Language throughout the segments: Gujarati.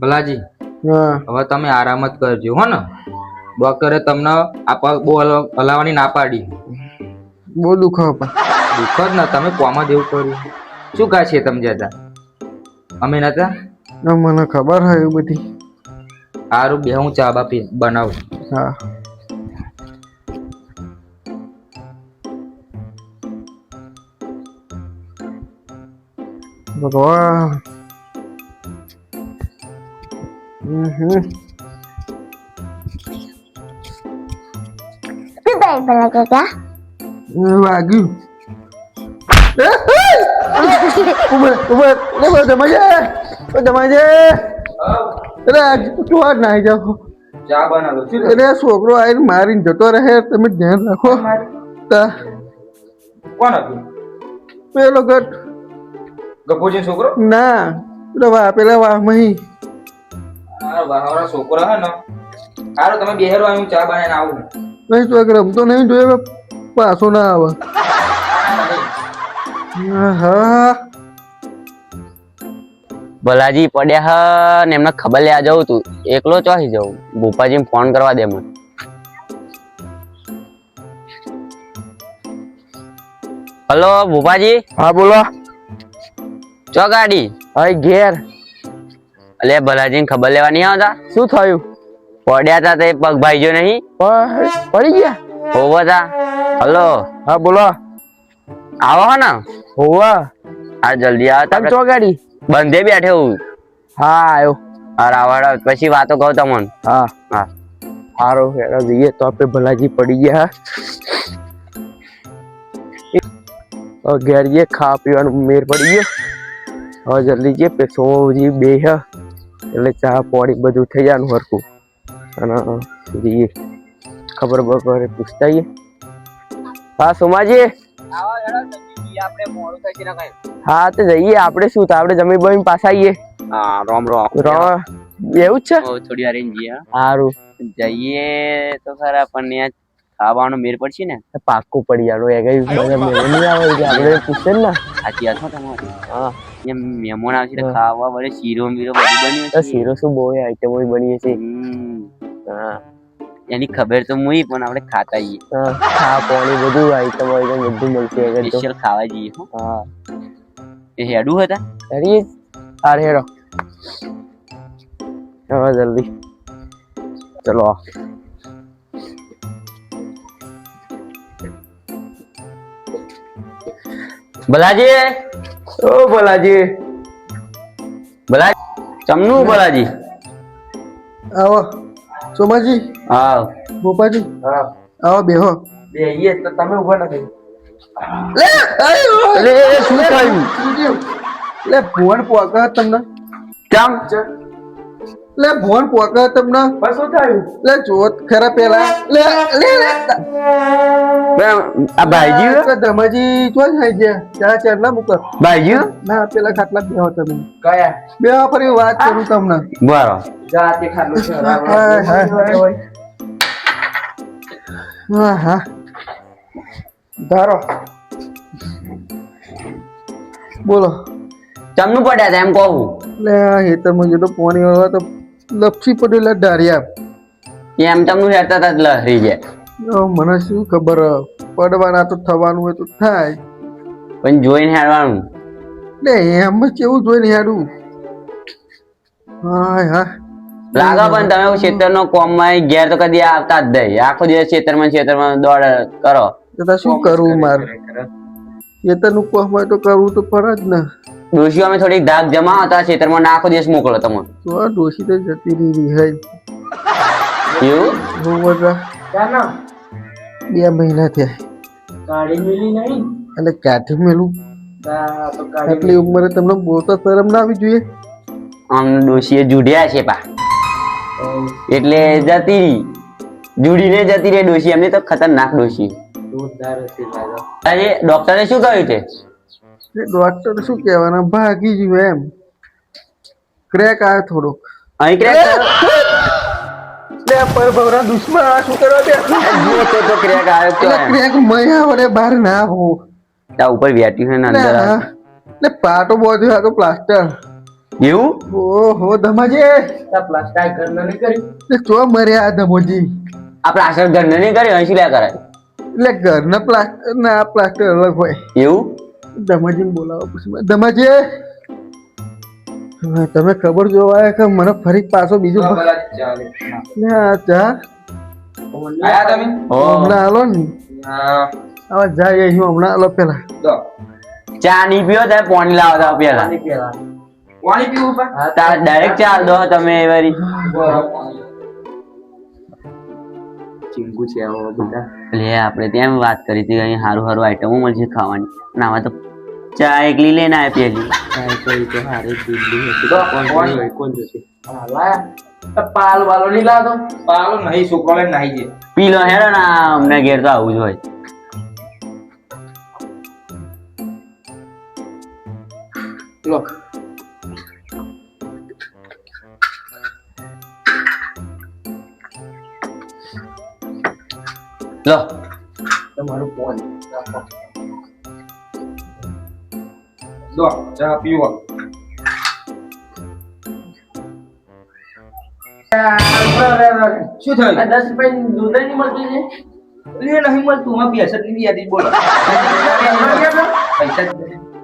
ભલાજી હા હવે તમે આરામ જ કરજો હો ને. ડોક્ટરે તમને બહુ હલાવવાની ના પાડી. બહુ દુખો પણ દુઃખ જ ને તમે કોમાં જેવું કર્યું. શું કહે છે તમે જતા અમે નતા. મને ખબર હોય એવું બધી. સારું બે હું ચા બા બનાવું. હા ભગવાન. શું થાય ભલા કાકા? વાગ્યું. ઉભર જમાજે નાઈ જાઓ. ચા બનાવું છું. એટલે છોકરો આવીને મારીને જતો રહે, તમે ધ્યાન રાખો. કોણ હતું? પેલો ગટ ગપોજી છોકરો? ના પેલા વાહ મહી. વાહવાળા છોકરો હે ને. સારું તમે બેહેરો હું ચા બનાવીને આવું. નહીં તો રમતો નહીં જોયો પાછો ના આવે. હા ભલાજી પડ્યા ને એમને ખબર લેવા જવું તું. એકલો ચોહી જવું. ભૂપાજી ફોન કરવા દે મને. હલો ભૂપાજી. હા બોલો. ચો ગાડી હા ઘેર. અલે ભલાજી ખબર લેવા નહીં આવતા? શું થયું? પડ્યા તા તે પગ ભાઈજો નહીં પડી ગયા? હોવા તા. હલો હા બોલો. આવો હો ને. હોવા હા જલ્દી આવો. તમે ચો ગાડી? બંધે બેઠે હું. હા આવ્યો. હા રાવણ પછી વાતો કહું તમને. હા હા સારો હેરા જઈએ તો આપણે ભલાજી પડી ગયા. ઘેર જઈએ ખાવા પીવાનું મેર પડી ગયો. હવે જલ્દી જઈએ પેસોજી બે હ એટલે ચા પાણી બધું થઈ જવાનું હરખું. અને જઈએ ખબર બબર પૂછતા આવીએ. હા સોમાજી. હા તો જઈએ આપણે. શું તો આપણે જમી બમી પાછા આવીએ. હા રોમ રોમ. એવું જ છે. થોડી વાર જઈએ. સારું જઈએ તો ખરા પણ ત્યાં ખાવાનો મેર પડશે ને. પાક્કું પડી જાણો એ કઈ નહીં આવે આપણે પૂછે ને. સાચી વાત હો તમારી. હા એમ મહેમાન આવશે તો ખાવા વડે શીરો મીરો બધું બન્યું છે. શીરો શું બહુ આઈટમો બની છે. હા એની ખબર તો મુઈ પણ આપણે ખાતા આવીએ. ખા પાણી બધું આઈટમ બધું મળશે. સ્પેશિયલ ખાવા જઈએ. હા એ હેડું હતા. અરે અરે હેડો હવે જલ્દી ચલો. ભલાજી. ઓ ભલાજી. ભલાજી ચમનું ભલાજી. આવો સોમાજી. હા ભોપાજી. હા આવો બેહો. બેહીએ તો તમે ઉભા નથી. લે શું થયું? લે ભોન પોકા તમને કેમ લે ભોન પોકા તમને શું થયું? લે જોત ખરા પેલા લે લે આ ભાઈજી ધમાજી ચોઈ થઈ ગયા. ચા ચાર ના મુક. ભાઈજી ના પેલા ખાટલા બેહો તમે. કયા? બેહો ફરી વાત કરું તમને. બરો જાતે ખાલો છે. હા હા ધારો બોલો. ચમનું પડ્યા હતા એમ કહું. લે હેતરમાં જો તો પાણી વાળવા તો લપસી પડેલા ધાર્યા. એમ ચમનું હેરતા હતા લહરી જાય. મને શું ખબર પડવાના તો થવાનું હોય તો થાય. પણ જોઈને હેરવાનું. લે એમ જ કેવું જોઈને હેડું. હા હા લાગો પણ તમે ખેતરનો કોમમાં ઘેર તો કદી આવતા જ નહીં. આખો દિવસ ખેતરમાં દોડ કરો. તો શું કરવું મારે? ખેતરનું કોમ હોય તો કરવું તો પડે જ ને. ડોશીઓ અમે થોડીક ધાક જમા હતા ખેતરમાં આખો દિવસ મોકલો તમે. તો આ ડોશી તો જતી રહી હે. એવું બહુ બધા 2 મહિના થયા. ગાડી મિલી નહીં. એટલે ક્યાંથી મેલું? આટલી ઉંમરે તમને બોલતા શરમ ના આવી જોઈએ? આમ ડોશીએ જુડ્યા છે પા એટલે જતી રહી. જુડીને જતી રહી ડોશી. એમને તો ખતરનાક ડોશી. અરે ડોક્ટરે શું કહ્યું છે? ડોક્ટર શું કહેવાના ભાગી ગયું એમ. ક્રેક આવ્યો થોડોક. અહીં ક્રેક લે પર ભવરા દુશ્મન આ શું કરવા દે? તો ક્રેક આવ્યો તો એમ. ક્રેક મયા વડે બહાર ના હો. તા ઉપર બેઠી છે ને અંદર લે પાટો બોધ્યો આ તો પ્લાસ્ટર. એવું ઓહો ધમાજી પ્લાસ્ટર ઘરના નહીં કર્યું ચો મર્યા આ ધમોજી આ પ્લાસ્ટર ઘરને નહીં કર્યું અહીં શું લ્યા કરાય એટલે ઘરના પ્લાસ્ટર ના આ પ્લાસ્ટર અલગ હોય એવું ધમાજીને બોલાવો પછી ધમાજી હા, તમે ખબર જોવા કે મને ફરી પાછો બીજો લે આ ચા આયા તમે હમણાં હાલો ને હવે જાય અહીં હમણાં હાલો પેલા દો ચા નહીં પીવો તમે પાણી લાવો તો પેલા પાણી પીવું પા ડાયરેક્ટ ચા દો તમે વારી ચીંગુ છે આવો બધા લે આપણે ત્યાં વાત કરી હતી અહીં સારું સારું આઈટમો મળશે ખાવાની અને આમાં તો ચા એકલી લઈને આવે પેલી કાંઈ કોઈ તો હારે દિલ્હી હતી દો, કોણ કોણ? હોય, કોણ જશે પાલ વાલો નહીં લાવતો પાલો નહીં છોકરો લઈને નાહી જાય પીલો હેડો ને અમને ઘેર તો આવું જ હોય લો લો તમારું ફોન દો ચા પીવો શું થયું 10 રૂપિયાની દૂધ નહીં મળતી છે લે નહીં મળતું માં પૈસા જ નહીં યાદી બોલો પૈસા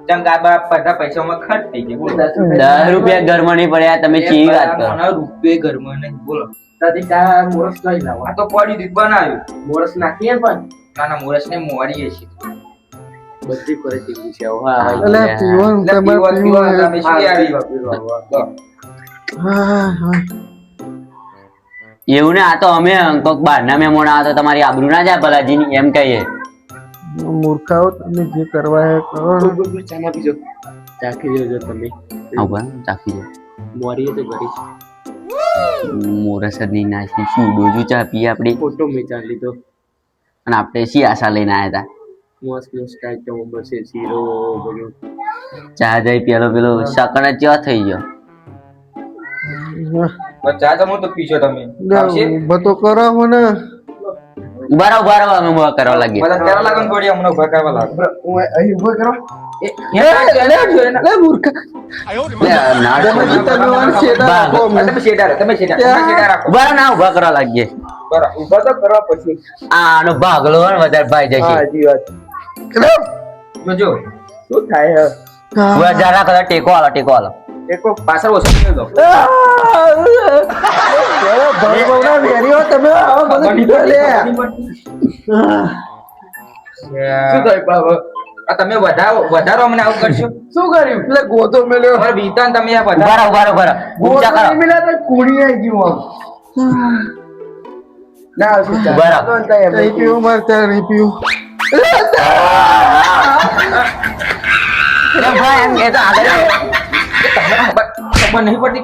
ચમ ગાબા બધા પૈસામાં ખર્ચ થઈ ગયા બોલો 10 રૂપિયા ઘરમાં નહીં પડ્યા તમે ચી વાત કરો મને રૂપિયા ઘરમાં નહીં બોલો દાદી કા મોરસ લઈ લાવો આ તો પડી દીધ બનાવ્યું મોરસ નાખીએ પણ ના ના મોરસ ને મોડીએ છે બધી કરે ચીંગુ છે આવો હા એટલે પીવાનું એટલે તમારે પીવો, પીવું તમે શું આવી દો. હા હા એવું ને આ તો અમે કોક બહારના મહેમાન આવે તો તમારી આબરૂ ના જાય ભલાજીની એમ કહીએ મૂર્ખાઓ તમે જે કરવા એ કરો ને. ચા ના પીજો ચાખી જોજો તમે આવું બરાબર ચાખી દો મોરીએ તો કરી છે મોરસ જ નહીં નાખી શું ડોજુ ચા પીએ આપણે ફોટો મેં ચા લીધો અને આપણે શી આશા લઈને આવ્યા મસ્ત મસ્ત આઈટમો બસે શીરો બધું હતા ચા જઈ પેલો શકણ જ ચા થઈ ગયો પણ ચા તો હું તો પીશો તમે આવશે? ઊભા તો કરો મને ઉભા રહો અમે ઉભા કરવા લાગીએ બધા કરવા લાગો ને થોડી હમણાં ઉભા કરવા લાગો અહીં ઊભા કરો તમે મૂર્ખા ના ધમાજી, તમે મને છેડા આપો અમને. શેડા રાખો, તમે શેડા રાખો. ઉભા રહો ના ઉભા કરવા લાગીએ બરાબર, ઊભા તો કરવા પછી આનો ભાગલો હોય ને વધારે ભાઈ જશે સાચી વાત જોજો શું થાય ઉભા જરા કદાચ ટેકો હાલો એક પાછળ ઓછો કરી દો ભગવાનના વેરીઓ તમે આવા બધું કીધું લે. શું થાય બાબા આ તમે વધારો અમને આવું કરશો શું કર્યું એટલે ગોતો મેલ્યો તમારે બીતા ને તમે આ ઉભા વધારો રહો ઊંચા ગોતો કરો નહીં મેલ્યા તો કુણી આઈ ગયું આમ. ના શું થાય? ઉભા રહો. તો થાય એમ. નહીં પીવું મારે ત્યાં નહીં પીવું અરે ભાઈ એમ કહેતો આગળ ખબર નહીં પડતી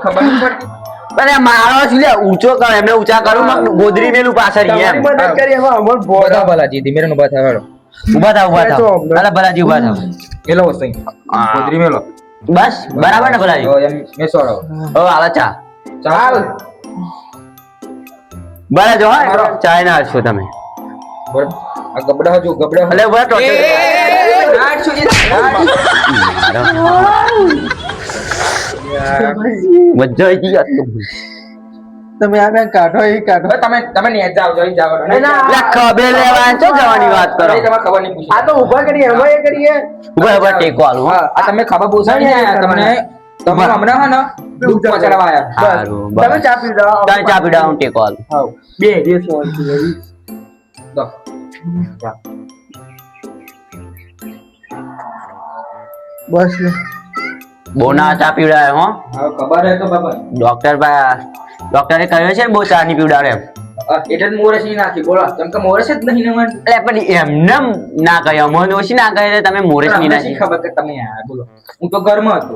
અરે મારો શું લે ઊંચો કરો એમને ઊંચા કરું ને ગોદરી મેલું પાછળ એમ તમારી મદદ કરી હવે અમર ભોળા. બધા ભલાજી ધીમે ઉભા થાય ઉભા થાવ અરે ભલાજી ઉભા થાવ મેલો વસ્તુ ગોદરી મેલો બસ બરાબર ને ભલાજી તો એમ મેસોડો ઓ આલા ચા ચાલ બરાબર જો હા ચા ના છો તમે બરાબર. આ ગબડા હજુ ગબડા એટલે ઉભા ટોટલ મજા આવી ગઈ તમે આ બેન કાઢો એ કાઢો તમે નેટ જાઓ જઈ જાઓ ખબર લેવા છો જવાની વાત કરો તમારે ખબર નહીં પૂછી આ તો ઊભા કરીએ એમાં એ કરીએ ઉભા ઉભા ટેકો આલું હો. આ તમે ખબર પૂછાય ને તમને તમે હમણાં હે ને દૂધ પહોંચાડવા આયા સારું તમે બસ ચા પી જાઓ તમે ચા પીડા હું ટેકો આલું આવો. બે દિવસ વાંચી દો. બસ લે. બહુ ના ચા પીવડાવે હો હવે ખબર હે તો બાબા ડોક્ટરે કહ્યું છે ને બહુ ચા નહીં પીવડાવે એમ એટલે જ મોરસ નહીં નાખી બોલો કેમ કે મોરસ જ નહીં ને મને એટલે પણ એમને ના કહે અમને ઓછી ના કહે તમે મોરેશ નહીં અમને નાખી શી ખબર કે તમે આયા બોલો હું તો ઘરમાં હતો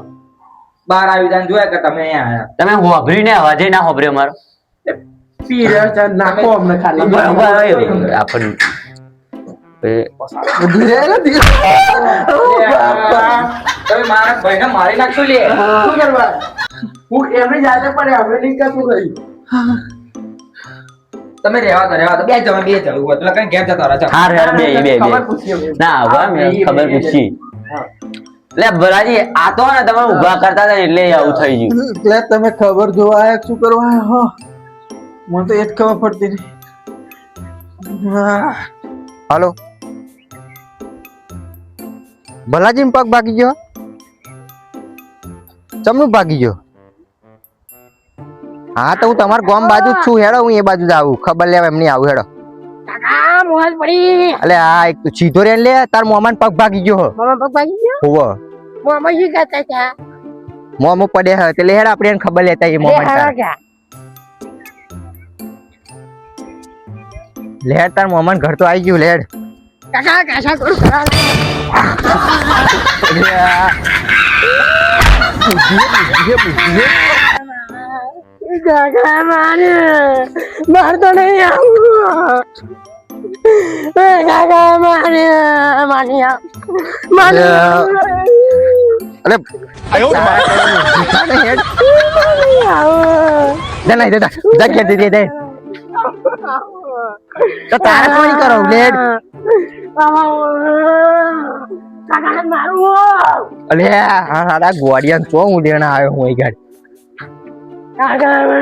બહાર આવી જાય જોયા કે તમે અહીંયા આયા તમે હોભરી ને અવાજે ના હોભર્યો મારો પી રહ્યા ચા નાખો અમને ખાલી આપણને ધીરે રે, ધીરે. તમે મારા ભાઈને મારી નાખશો લે શું કરવા હું એમની જાતે પડે અમે નહીં કરતું કર્યું તમે રહેવા દો બે જવા એટલે કઈ ઘેર જતા રહો હા રે બે ખબર પૂછી અમે. ના હવે મેં ખબર પૂછી એટલે ભલાજી આ તો ને તમે ઊભા કરતા હતા ને એટલે આવું થઈ ગયું. એટલે તમે ખબર જોવા આયા કે શું કરવા આયા હો મને તો એ જ ખબર પડતી નહીં. હાલો ભલાજી પગ ભાગી ગયો ચમનું ભાગી ગયો હા તો હું તમારા ગામ બાજુ જ છું હેડો હું એ બાજુ જ આવું ખબર લેવા એમની આવું હેડો કાકા મોહન પડી અલે આ એક તું સીધો રે લે તાર મોમાન પગ ભાગી ગયો હો મામા પગ ભાગી ગયો હોવ મામા શું કહેતા હતા મોમો પડે હે એટલે હેડ આપણે એને ખબર લેતા એ મોમાન તાર લેડ તાર મોમાન ઘર તો આવી ગયું લેડ કાકા કાશા થોડું કરા કાકા મારે બહાર તો નહીં આવું કાકા મારે માની આવ માની અરે આવ દે નહીં દે જા કે દે દે તો તારે કોઈ કરો લેડ કાકા મારું અલે આ સાડા ગોડિયાન ચો હું લેણા આવ્યો હું અહીં ગાડી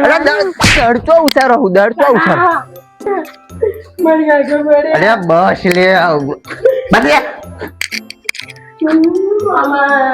અરે દડચો ઉતારો હું દડચો ઉતારો અરે બસ લે બદલે મામા